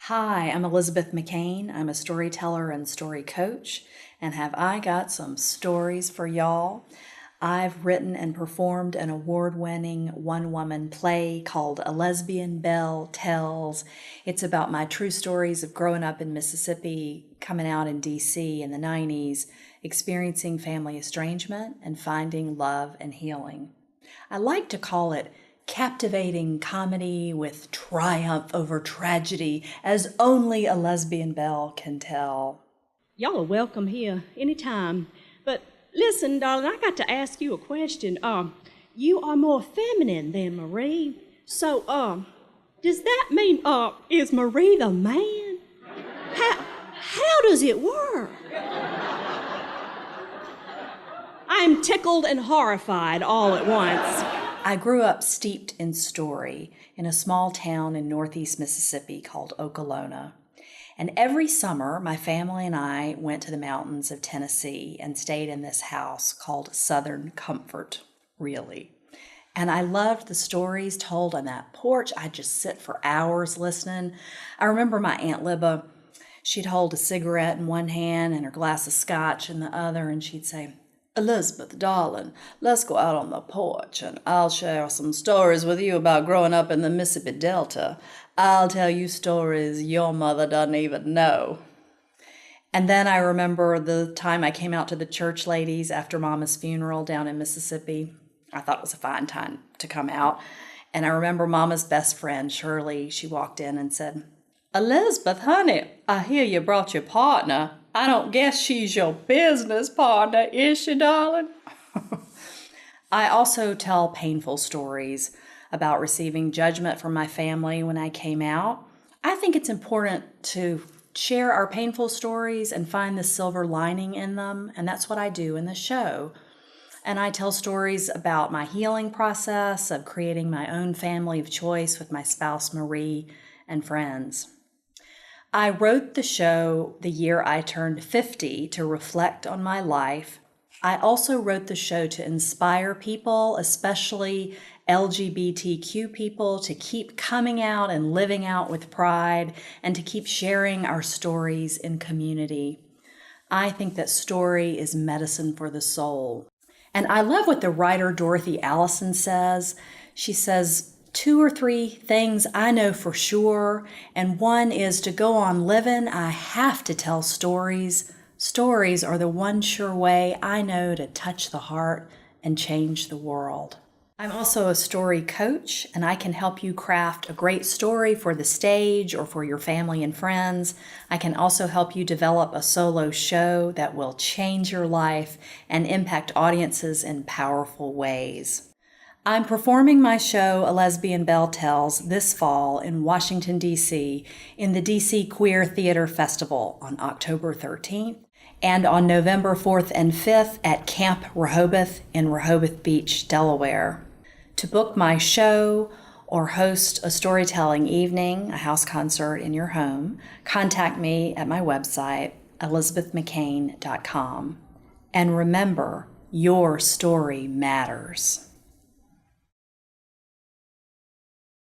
Hi, I'm Elizabeth McCain. I'm a storyteller and story coach, and have I got some stories for y'all? I've written and performed an award-winning one-woman play called A Lesbian, Belle Tells. It's about my true stories of growing up in Mississippi, coming out in DC in the 90s, experiencing family estrangement, and finding love and healing. I like to call it captivating comedy with triumph over tragedy, as only a lesbian Belle can tell. Y'all are welcome here anytime. But listen, darling, I got to ask you a question. You are more feminine than Marie. So, does that mean, is Marie the man? How does it work? I'm tickled and horrified all at once. I grew up steeped in story in a small town in northeast Mississippi called Okolona. And every summer, my family and I went to the mountains of Tennessee and stayed in this house called Southern Comfort, really. And I loved the stories told on that porch. I'd just sit for hours listening. I remember my Aunt Libba, she'd hold a cigarette in one hand and her glass of scotch in the other, and she'd say, "Elizabeth, darling, let's go out on the porch and I'll share some stories with you about growing up in the Mississippi Delta. I'll tell you stories your mother doesn't even know." And then I remember the time I came out to the church ladies after Mama's funeral down in Mississippi. I thought it was a fine time to come out. And I remember Mama's best friend, Shirley, she walked in and said, "Elizabeth, honey, I hear you brought your partner. I don't guess she's your business partner, is she, darling?" I also tell painful stories about receiving judgment from my family when I came out. I think it's important to share our painful stories and find the silver lining in them, and that's what I do in the show. And I tell stories about my healing process of creating my own family of choice with my spouse, Marie, and friends. I wrote the show the year I turned 50 to reflect on my life. I also wrote the show to inspire people, especially LGBTQ people, to keep coming out and living out with pride and to keep sharing our stories in community. I think that story is medicine for the soul. And I love what the writer Dorothy Allison says. She says, 2 or 3 things I know for sure, and one is to go on living, I have to tell stories. Stories are the one sure way I know to touch the heart and change the world. I'm also a story coach, and I can help you craft a great story for the stage or for your family and friends. I can also help you develop a solo show that will change your life and impact audiences in powerful ways. I'm performing my show, A Lesbian, Belle Tells, this fall in Washington, D.C. in the D.C. Queer Theater Festival on October 13th and on November 4th and 5th at Camp Rehoboth in Rehoboth Beach, Delaware. To book my show or host a storytelling evening, a house concert in your home, contact me at my website, elizabethmccain.com. And remember, your story matters.